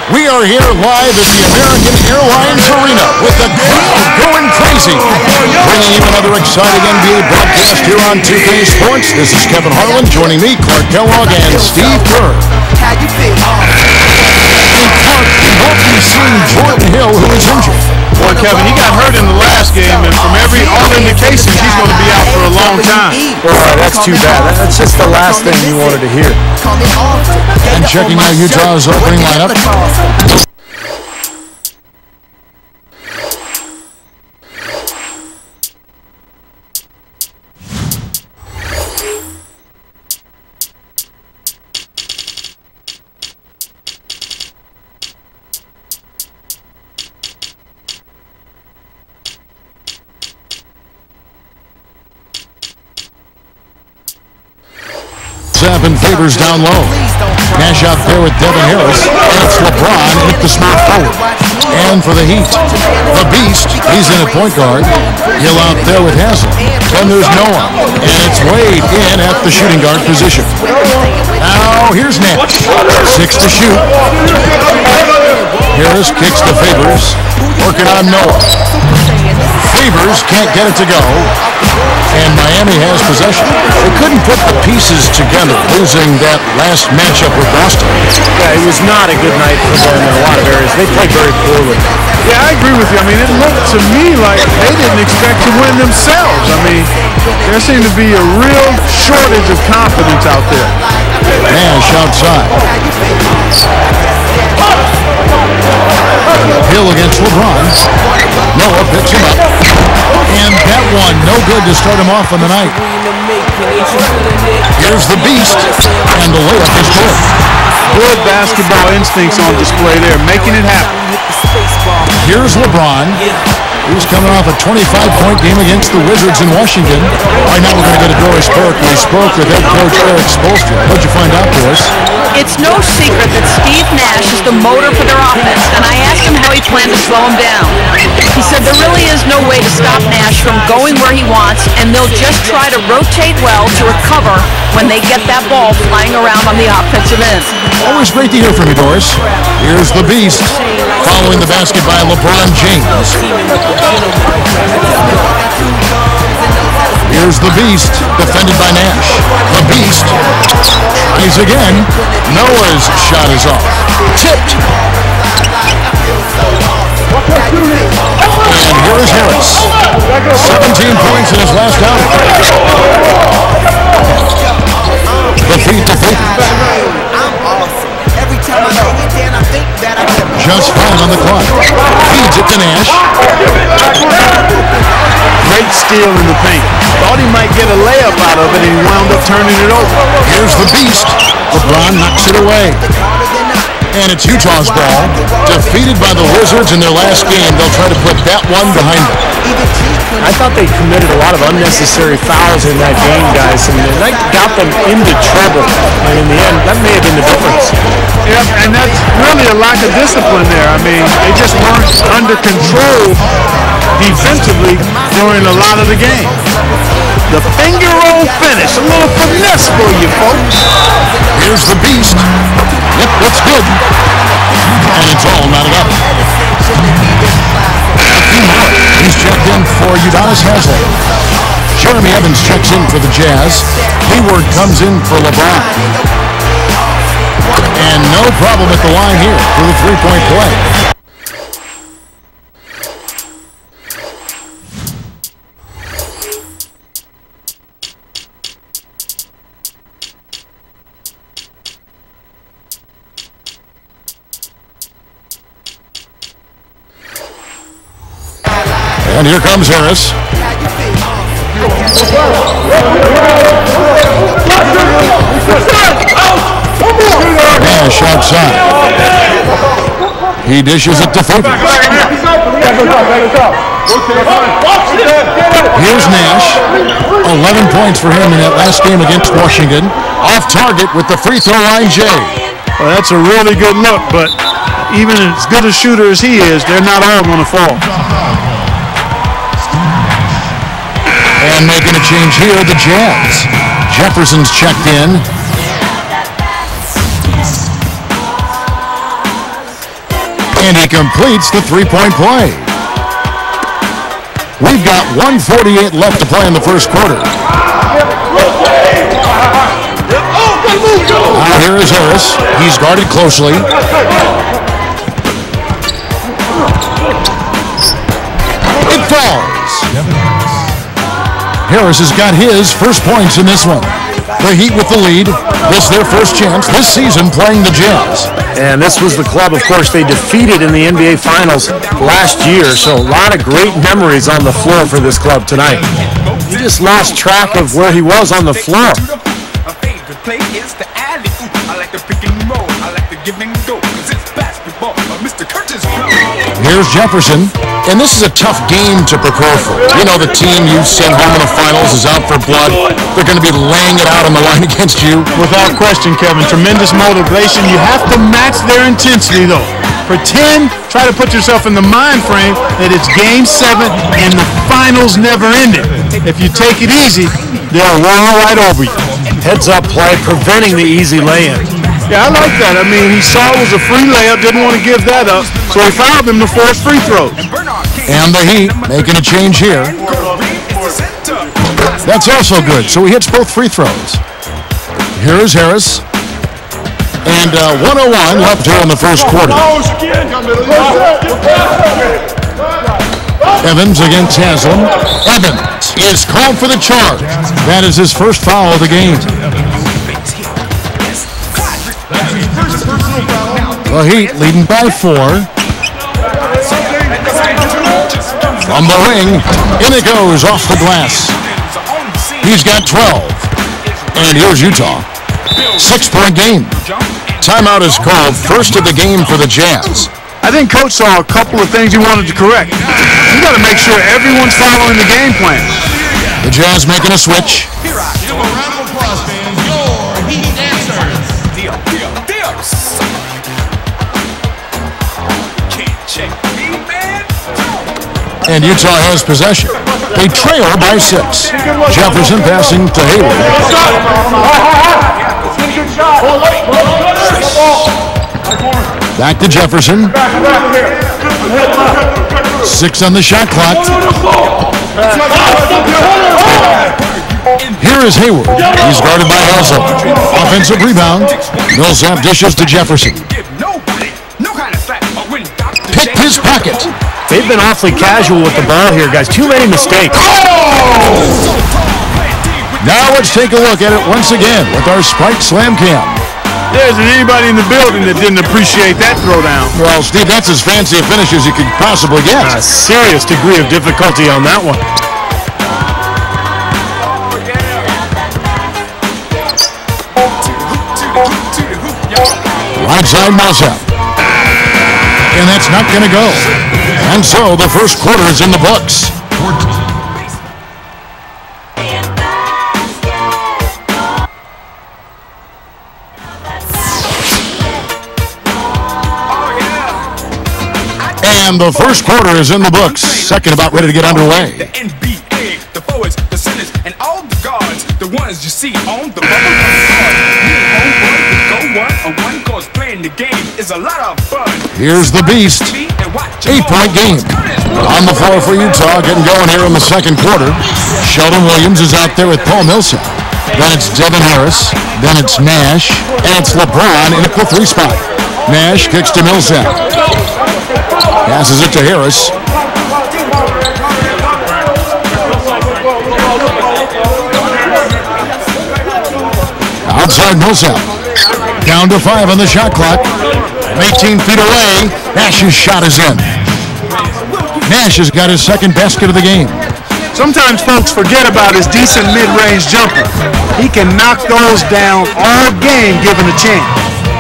We are here live at the American Airlines Arena with the crowd going crazy. Bringing you another exciting NBA broadcast here on 2K Sports. This is Kevin Harlan. Joining me, Clark Kellogg and Steve Kerr. How you feel? And Clark, we hope you've seen Jordan Hill, who is injured. Boy, Kevin, he got hurt in the last game, and from all indications, he's going to be out for a long time. Boy, that's too bad. That's just the last thing you wanted to hear. And checking out Utah's opening lineup. And Favors down low. Nash out there with Devin Harris. And it's LeBron hit the small forward. And for the Heat, the Beast, he's in at point guard. Hill out there with Hassel. Then there's Noah. And it's Wade in at the shooting guard position. Now here's Nash. 6 to shoot. Harris kicks to Favors. Working on Noah. Favors can't get it to go. And Miami has possession. They couldn't put the pieces together, losing that last matchup with Boston. Yeah, it was not a good night for them in a lot of areas. They played very poorly. Yeah, I agree with you. I mean, it looked to me like they didn't expect to win themselves. I mean, there seemed to be a real shortage of confidence out there. Nash outside. Hill against LeBron. Noah picks him up. And that one, no good to start him off on the night. Here's the Beast. And the layup is good. Good basketball instincts on display there, making it happen. Here's LeBron. He's coming off a 25-point game against the Wizards in Washington. Right now we're going to go to Doris Burke. We spoke with head coach Eric Spoelstra. What'd you find out, Doris? It's no secret that Steve Nash is the motor for their offense, and I asked him how he planned to slow him down. He said there really is no way to stop Nash from going where he wants, and they'll just try to rotate well to recover when they get that ball flying around on the offensive end. Always great to hear from you, Doris. Here's the Beast, following the basket by LeBron James. Here's the Beast, defended by Nash. The Beast tries again. Noah's shot is off. Tipped. And here is Harris. 17 points in his last outing. The feed to Favors. Just 5 on the clock. Feeds it to Nash. Great steal in the paint. Thought he might get a layup out of it, and he wound up turning it over. Here's the Beast. LeBron knocks it away. And it's Utah's ball. Defeated by the Wizards in their last game, they'll try to put that one behind them. I thought they committed a lot of unnecessary fouls in that game, guys, and that got them into trouble. And in the end, that may have been the difference. Yeah, and that's really a lack of discipline there. I mean, they just weren't under control defensively during a lot of the game. The finger roll finish, a little finesse for you folks. Here's the Beast. Yep, that's good. And it's all knotted up. He's checked in for Udonis Haslem. Jeremy Evans checks in for the Jazz. Hayward comes in for LeBron. And no problem at the line here for the three-point play. And here comes Harris. Nash outside. He dishes it to Favors. Here's Nash. 11 points for him in that last game against Washington. Off target with the free throw line, Jay. Well, that's a really good look, but even as good a shooter as he is, they're not all going to fall. And making a change here, the Jazz. Jefferson's checked in. And he completes the three-point play. We've got 1:48 left to play in the first quarter. Now here is Harris. He's guarded closely. It falls. Harris has got his first points in this one. The Heat with the lead. This is their first chance this season playing the Jazz. And this was the club, of course, they defeated in the NBA Finals last year. So a lot of great memories on the floor for this club tonight. He just lost track of where he was on the floor. Here's Jefferson, and this is a tough game to prepare for. You know, the team you sent home in the finals is out for blood. They're going to be laying it out on the line against you. Without question, Kevin. Tremendous motivation. You have to match their intensity, though. Try to put yourself in the mind frame that it's Game 7 and the finals never ended. If you take it easy, they'll run right over you. Heads-up play, preventing the easy lay-in. Yeah, I like that. I mean, he saw it was a free layup, didn't want to give that up, so he fouled him to force free throws. And the Heat making a change here. That's also good, so he hits both free throws. Here's Harris. And 1:01 left here in the first quarter. Evans against Haslam. Evans is called for the charge. That is his first foul of the game. The Heat leading by 4. From the ring, in it goes off the glass. He's got 12. And here's Utah. 6-point game. Timeout is called, first of the game for the Jazz. I think Coach saw a couple of things he wanted to correct. You got to make sure everyone's following the game plan. The Jazz making a switch. Give a round of applause, fans. Your Heat answers. And Utah has possession. They trail by 6. Jefferson passing to Hayward. Back to Jefferson. 6 on the shot clock. Here is Hayward. He's guarded by Hazel. Offensive rebound. Millsap dishes to Jefferson. Picked his pocket. They've been awfully casual with the ball here, guys. Too many mistakes. Now let's take a look at it once again with our Spike Slam Cam. There isn't anybody in the building that didn't appreciate that throwdown. Well, Steve, that's as fancy a finish as you could possibly get. A serious degree of difficulty on that one. Right side Millsap. And that's not going to go. And so the first quarter is in the books. And the first quarter is in the books. Second about ready to get underway. The NBA, the forwards, the centers, and all the guards, the ones you see on the bubble. Go 1-on-1 cause playing the game is a lot of fun. Here's the Beast. 8-point game. On the floor for Utah, getting going here in the second quarter. Sheldon Williams is out there with Paul Millsap. Then it's Devin Harris. Then it's Nash. And it's LeBron in at the 3 spot. Nash kicks to Millsap. Passes it to Harris. Outside Millsap. Down to 5 on the shot clock. 18 feet away. Nash's shot is in. Nash has got his second basket of the game. Sometimes folks forget about his decent mid-range jumper. He can knock those down all game given a chance.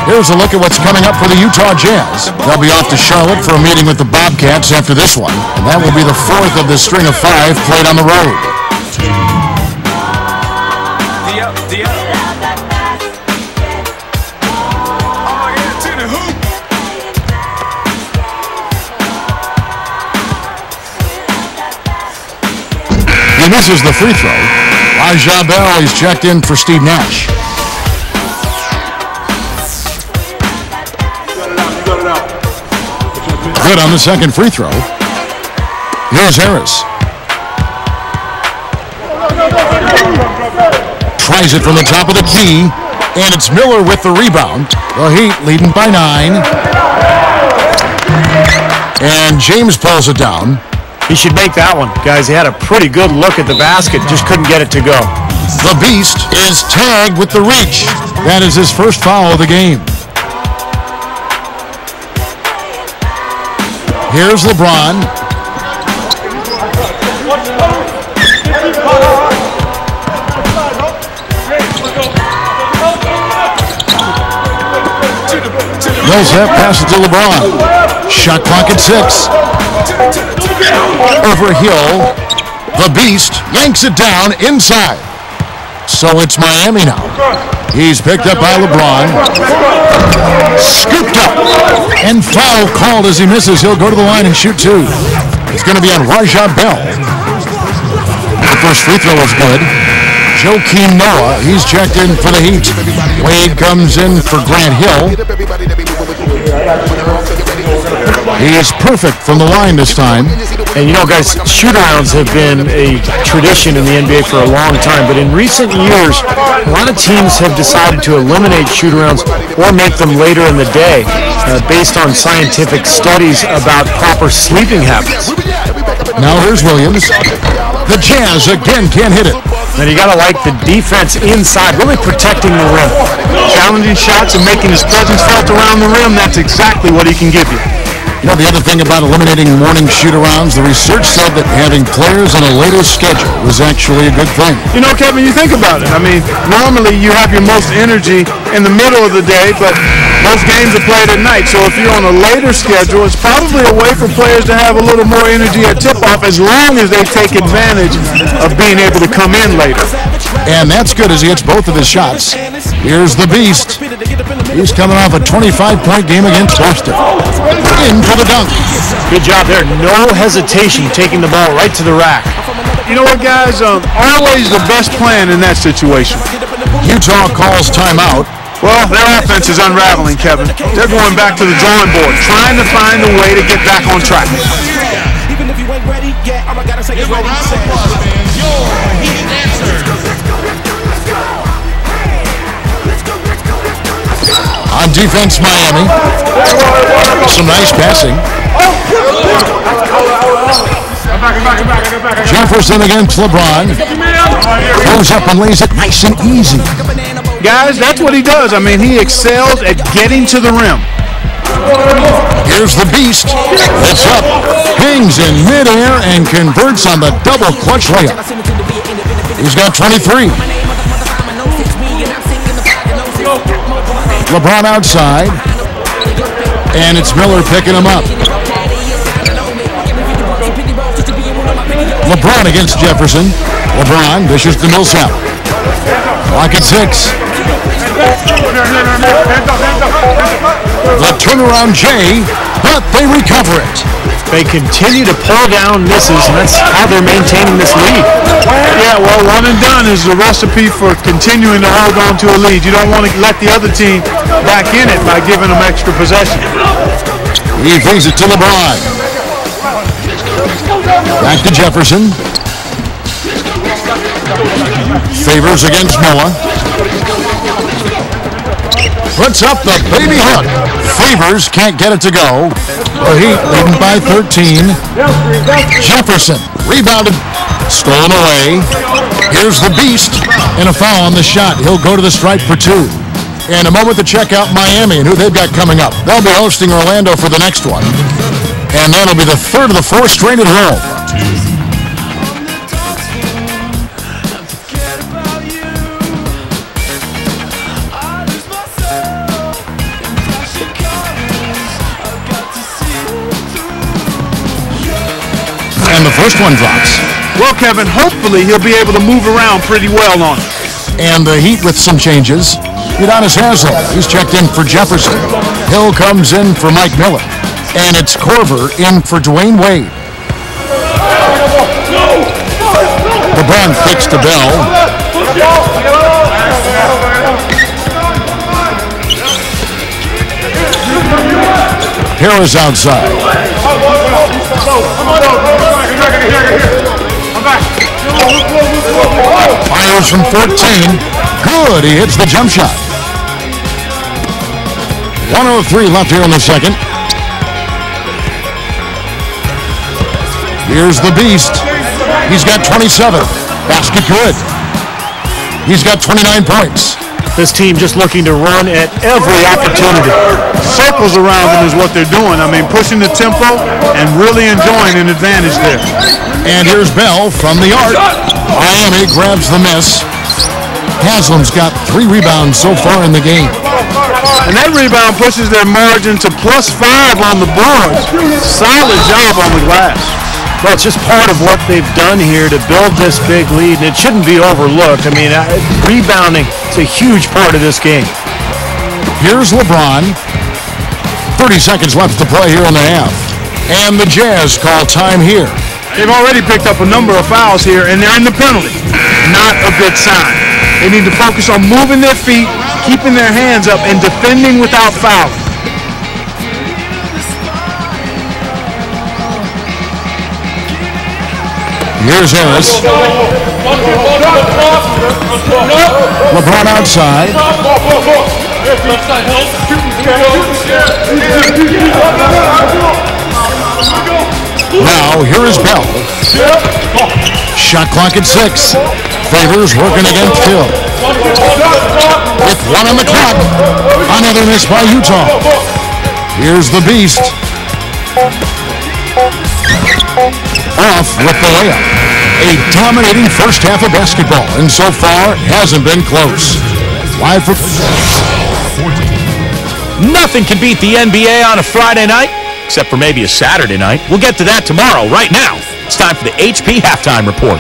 Here's a look at what's coming up for the Utah Jazz. They'll be off to Charlotte for a meeting with the Bobcats after this one. And that will be the 4th of the string of 5 played on the road. He misses the free throw. Raja Bell is checked in for Steve Nash. good on the second free throw. Here's Harris. Tries it from the top of the key, and it's Miller with the rebound. The Heat leading by 9. And James pulls it down. He should make that one. Guys, he had a pretty good look at the basket, just couldn't get it to go. The Beast is tagged with the reach. That is his first foul of the game. Here's LeBron. Millsap passes to LeBron. Shot clock at 6. Over Hill. The Beast yanks it down inside. So it's Miami now. He's picked up by LeBron. Scooped up. And foul called as he misses. He'll go to the line and shoot 2. It's going to be on Rajah Bell. The first free throw was good. Joakim Noah, he's checked in for the Heat. Wade comes in for Grant Hill. He is perfect from the line this time. And you know, guys, shoot-arounds have been a tradition in the NBA for a long time, but in recent years, a lot of teams have decided to eliminate shoot-arounds or make them later in the day based on scientific studies about proper sleeping habits. Now here's Williams. The Jazz again can't hit it. And you got to like the defense inside, really protecting the rim. Challenging shots and making his presence felt around the rim, that's exactly what he can give you. You know, the other thing about eliminating morning shoot-arounds, the research said that having players on a later schedule was actually a good thing. You know, Kevin, you think about it. I mean, normally you have your most energy in the middle of the day, but most games are played at night. So if you're on a later schedule, it's probably a way for players to have a little more energy at tip-off as long as they take advantage of being able to come in later. And that's good as he hits both of his shots. Here's the Beast. He's coming off a 25-point game against Boston. In for the dunk. Good job there. No hesitation taking the ball right to the rack. You know what, guys? Always the best plan in that situation. Utah calls timeout. Well, their offense is unraveling, Kevin. They're going back to the drawing board, trying to find a way to get back on track. Even if you ain't ready yet, I gotta say it's ready. Your Heat answer. On defense, Miami. Some nice passing. Jefferson against LeBron. Goes up and lays it nice and easy. Guys, that's what he does. I mean, he excels at getting to the rim. Here's the Beast. It's up. Hangs in midair and converts on the double clutch layup. He's got 23. LeBron outside, and it's Miller picking him up. LeBron against Jefferson. LeBron dishes to Millsap. Clock at 6. The turnaround J, but they recover it. They continue to pull down misses, and that's how they're maintaining this lead. Yeah, well, one and done is the recipe for continuing to hold on to a lead. You don't want to let the other team back in it by giving them extra possession. He brings it to LeBron. Back to Jefferson. Favors against Noah. Puts up the baby hook. Favors can't get it to go. The Heat leading by 13. Jefferson rebounded, stolen away. Here's the Beast, and a foul on the shot. He'll go to the stripe for 2. And a moment to check out Miami and who they've got coming up. They'll be hosting Orlando for the next one. And that'll be the third of the 4 straight at home. And the first one drops. Well, Kevin, hopefully he'll be able to move around pretty well on it. And the Heat with some changes. Udonis Haslem, he's checked in for Jefferson. Hill comes in for Mike Miller. And it's Korver in for Dwayne Wade. LeBron kicks to Bell. Harris outside. Fires from 14. Good, he hits the jump shot. 1:03 left here in the second. Here's the Beast. He's got 27. Basket good. He's got 29 points. This team just looking to run at every opportunity. Circles around them is what they're doing. I mean, pushing the tempo and really enjoying an advantage there. And here's Bell from the arc. Miami grabs the miss. Haslam's got 3 rebounds so far in the game. And that rebound pushes their margin to +5 on the boards. Solid job on the glass. Well, it's just part of what they've done here to build this big lead, and it shouldn't be overlooked. I mean, rebounding is a huge part of this game. Here's LeBron. 30 seconds left to play here in the half. And the Jazz call time here. They've already picked up a number of fouls here, and they're in the penalty. Not a good sign. They need to focus on moving their feet, keeping their hands up, and defending without foul. Here's Harris. LeBron outside. Now, here is Bell. Shot clock at 6. Favors working against Hill. With 1 on the clock. Another miss by Utah. Here's the Beast. Off with the layup. A dominating first half of basketball, and so far hasn't been close. Live for... Nothing can beat the NBA on a Friday night, except for maybe a Saturday night. We'll get to that tomorrow. Right now, it's time for the HP Halftime Report.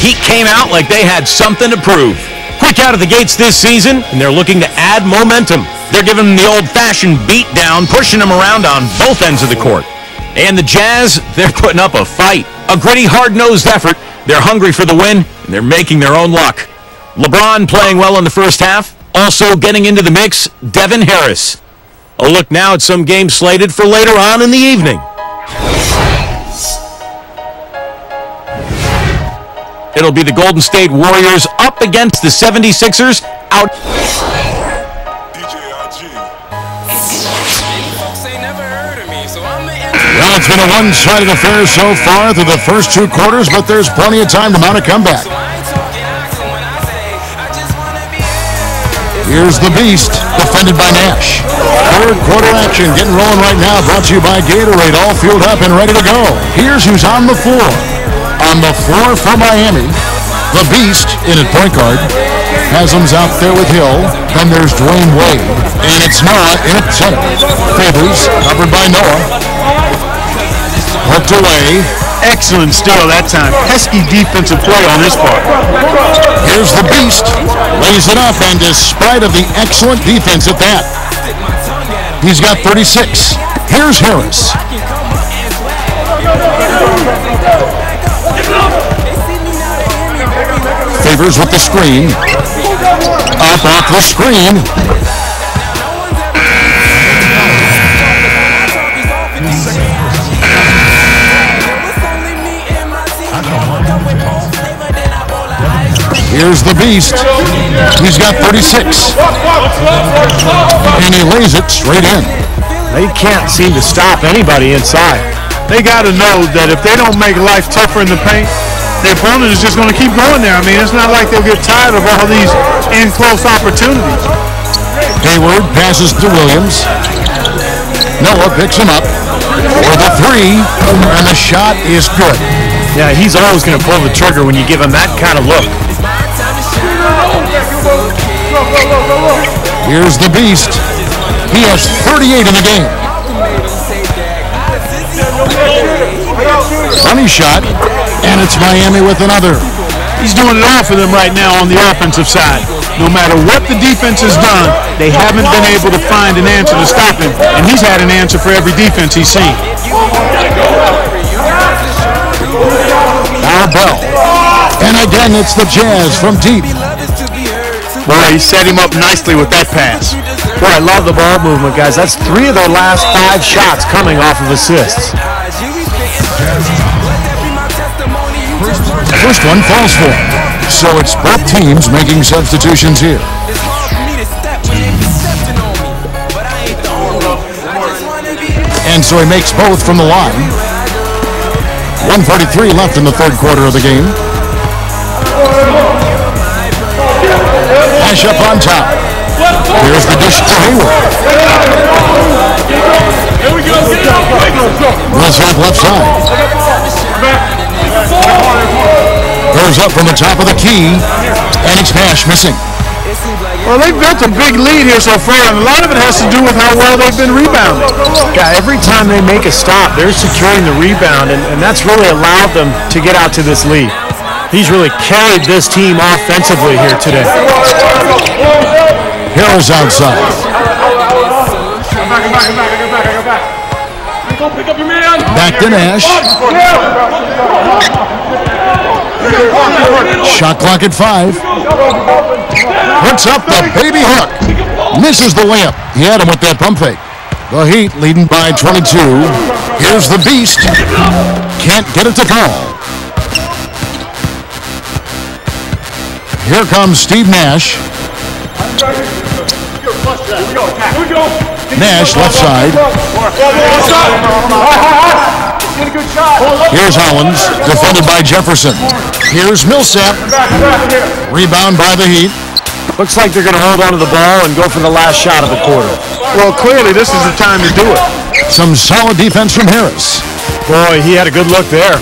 Heat came out like they had something to prove. Quick out of the gates this season, and they're looking to add momentum. They're giving them the old-fashioned beat down, pushing them around on both ends of the court. And the Jazz, they're putting up a fight. A gritty, hard-nosed effort. They're hungry for the win, and they're making their own luck. LeBron playing well in the first half. Also getting into the mix, Devin Harris. A look now at some games slated for later on in the evening. It'll be the Golden State Warriors up against the 76ers out. Well, it's been a one-sided affair so far through the first 2 quarters, but there's plenty of time to mount a comeback. Here's the Beast, defended by Nash. Third quarter action getting rolling right now, brought to you by Gatorade, all fueled up and ready to go. Here's who's on the floor. On the floor for Miami, the Beast in at point guard. Haslam's out there with Hill. Then there's Dwayne Wade. And it's Noah in at center. Favors covered by Noah. Hooked away. Excellent steal that time. Pesky defensive play on his part. Here's the Beast. Lays it up, and despite of the excellent defense at that, he's got 36. Here's Harris. Favors with the screen. Up off the screen. Here's the Beast. He's got 36. And he lays it straight in. They can't seem to stop anybody inside. They got to know that if they don't make life tougher in the paint, their opponent is just going to keep going there. I mean, it's not like they'll get tired of all these in-close opportunities. Hayward passes to Williams. Noah picks him up for the 3, and the shot is good. Yeah, he's always going to pull the trigger when you give him that kind of look. Here's the Beast. He has 38 in the game. Funny shot, and it's Miami with another. He's doing it all for them right now on the offensive side. No matter what the defense has done, they haven't been able to find an answer to stop him, and he's had an answer for every defense he's seen. Now Bell. And again, it's the Jazz from deep. Boy, he set him up nicely with that pass. Boy, I love the ball movement, guys. That's 3 of their last 5 shots coming off of assists. First one falls for him. So it's both teams making substitutions here. And so he makes both from the line. 1:43 left in the third quarter of the game. Nash up on top. Here's the dish to Hayward. Millsap left side. Goes up from the top of the key, and it's Nash missing. Well, they've built a big lead here so far, and a lot of it has to do with how well they've been rebounding. Yeah, every time they make a stop, they're securing the rebound, and that's really allowed them to get out to this lead. He's really carried this team offensively here today. Harris outside. Back to Nash. Shot clock at 5. Puts up the baby hook. Misses the layup. He had him with that pump fake. The Heat leading by 22. Here's the Beast. Can't get it to fall. Here comes Steve Nash. Nash left side. Here's Hollins, defended by Jefferson. Here's Millsap. Rebound by the Heat. Looks like they're going to hold on to the ball and go for the last shot of the quarter. Well, clearly this is the time to do it. Some solid defense from Harris. Boy, he had a good look there.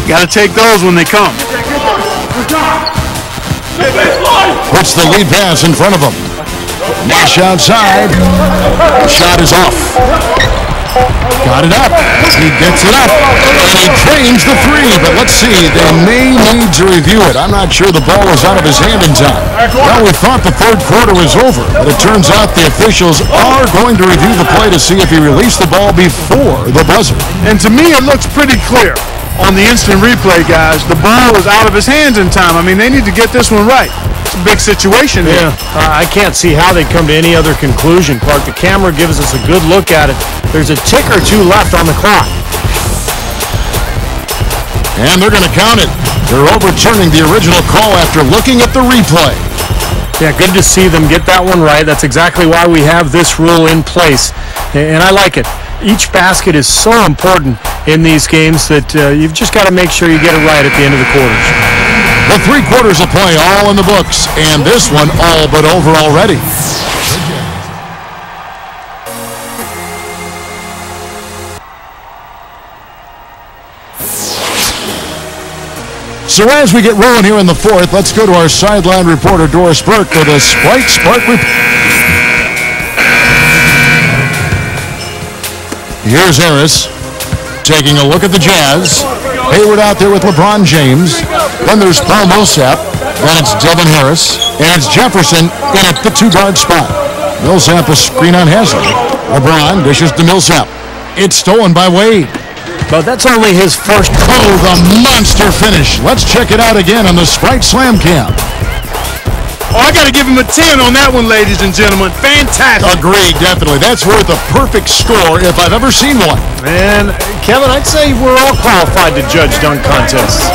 Got to take those when they come. Puts the lead pass in front of him. Nash outside. Shot is off. Got it up. He gets it up. And he drains the 3. But let's see. They may need to review it. I'm not sure the ball was out of his hand in time. Well, we thought the third quarter was over. But it turns out the officials are going to review the play to see if he released the ball before the buzzer. And to me, it looks pretty clear on the instant replay, guys. The ball was out of his hands in time. I mean, they need to get this one right. It's a big situation here. I can't see how they'd come to any other conclusion, Clark. The camera gives us a good look at it. There's a tick or 2 left on the clock. And they're going to count it. They're overturning the original call after looking at the replay. Yeah, good to see them get that one right. That's exactly why we have this rule in place, and I like it. Each basket is so important in these games that you've just got to make sure you get it right at the end of the quarters. The 3 quarters of play all in the books, and this one all but over already. So as we get rolling here in the 4th, let's go to our sideline reporter, Doris Burke, with a Sprite Spark report. Here's Harris taking a look at the Jazz. Hayward out there with LeBron James. Then there's Paul Millsap. Then it's Devin Harris. And it's Jefferson in at the 2-guard spot. Millsap a screen on Haslem. LeBron dishes to Millsap. It's stolen by Wade. But that's only his first. Oh, the monster finish. Let's check it out again on the Sprite Slam Cam. Oh, I got to give him a 10 on that one, ladies and gentlemen. Fantastic. Agreed, definitely. That's worth a perfect score if I've ever seen one. And, Kevin, I'd say we're all qualified to judge dunk contests.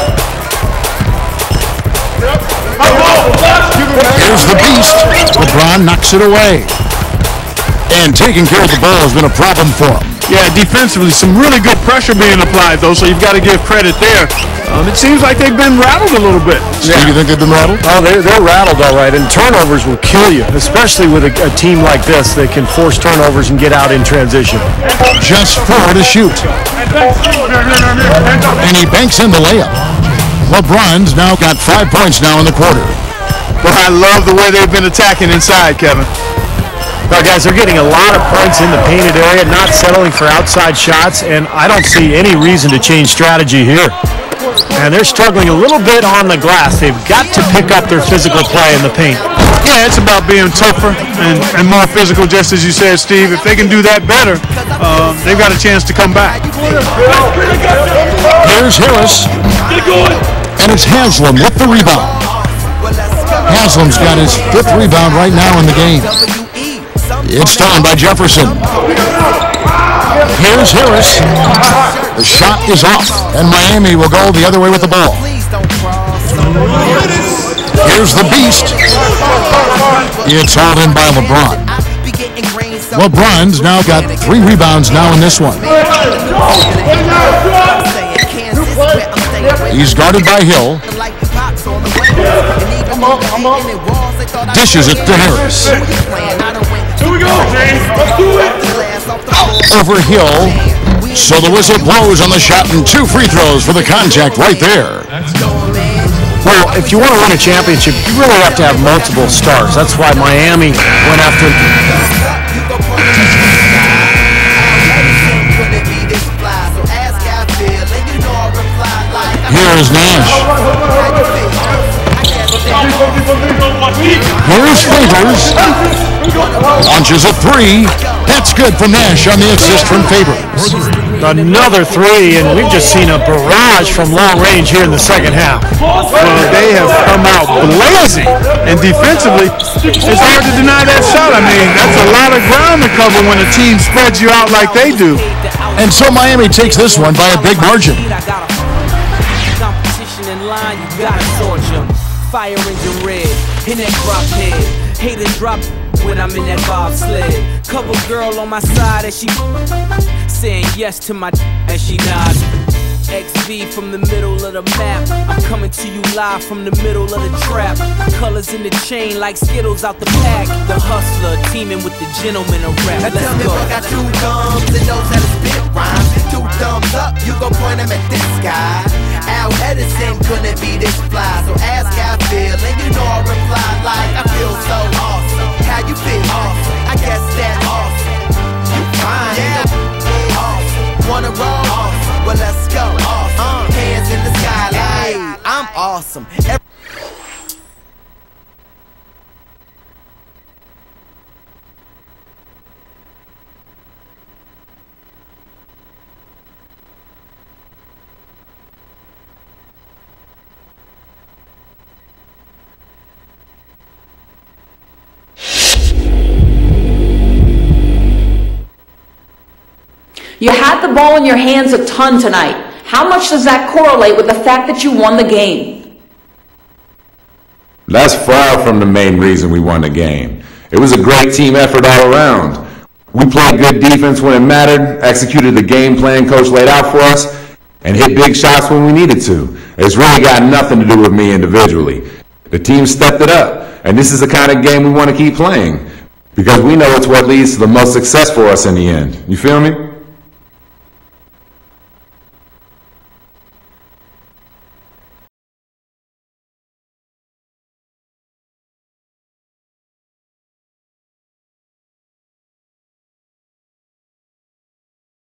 Here's the Beast. LeBron knocks it away. And taking care of the ball has been a problem for him. Yeah, defensively, some really good pressure being applied, though, so you've got to give credit there. It seems like they've been rattled a little bit. Steve, you think they've been rattled? Oh, they're rattled, all right, and turnovers will kill you, especially with a team like this that can force turnovers and get out in transition. Just 4 to shoot. And he banks in the layup. LeBron's now got 5 points now in the quarter. But I love the way they've been attacking inside, Kevin. Well, guys, they're getting a lot of points in the painted area, not settling for outside shots, and I don't see any reason to change strategy here. And they're struggling a little bit on the glass. They've got to pick up their physical play in the paint. Yeah, it's about being tougher and more physical, just as you said, Steve. If they can do that better, they've got a chance to come back. Here's Harris. And it's Haslem with the rebound. Haslem's got his 5th rebound right now in the game. It's stolen by Jefferson. Here's Harris. The shot is off, and Miami will go the other way with the ball. Here's the Beast. It's hauled in by LeBron. LeBron's now got 3 rebounds now in this one. He's guarded by Hill. Dishes it to Harris. Here we go, James. Let's do it. Over Hill. So the whistle blows on the shot and 2 free throws for the contact right there. Well, if you want to win a championship, you really have to have multiple stars. That's why Miami went after. Here's Nash. Here's Favors. Launches a 3. That's good from Nash on the assist from Favors. Another 3, and we've just seen a barrage from long range here in the second half. Well, they have come out blazing, and defensively, it's hard to deny that shot. I mean, that's a lot of ground to cover when a team spreads you out like they do. And so Miami takes this one by a big margin. Competition in line, you gotta sort them. Fire engine red, in that drop head. Haters drop when I'm in that bobsled. Couple girl on my side as she saying yes to my as she nods. XV from the middle of the map. I'm coming to you live from the middle of the trap. Colors in the chain like Skittles out the pack. The hustler teaming with the gentleman of rap. Now tell me if I got 2 thumbs and knows how to spit rhymes. 2 thumbs up, you gon' point them at this guy. Al Edison couldn't be this fly. So ask how I feel, and you know I reply like I feel so awesome. How you feel? Awesome. I guess that's awesome. You fine? Yeah. Awesome. Wanna roll? Awesome. Well, let's go. Awesome. Hands in the sky like I'm awesome. You had the ball in your hands a ton tonight. How much does that correlate with the fact that you won the game? That's far from the main reason we won the game. It was a great team effort all around. We played good defense when it mattered, executed the game plan coach laid out for us, and hit big shots when we needed to. It's really got nothing to do with me individually. The team stepped it up, and this is the kind of game we want to keep playing, because we know it's what leads to the most success for us in the end. You feel me?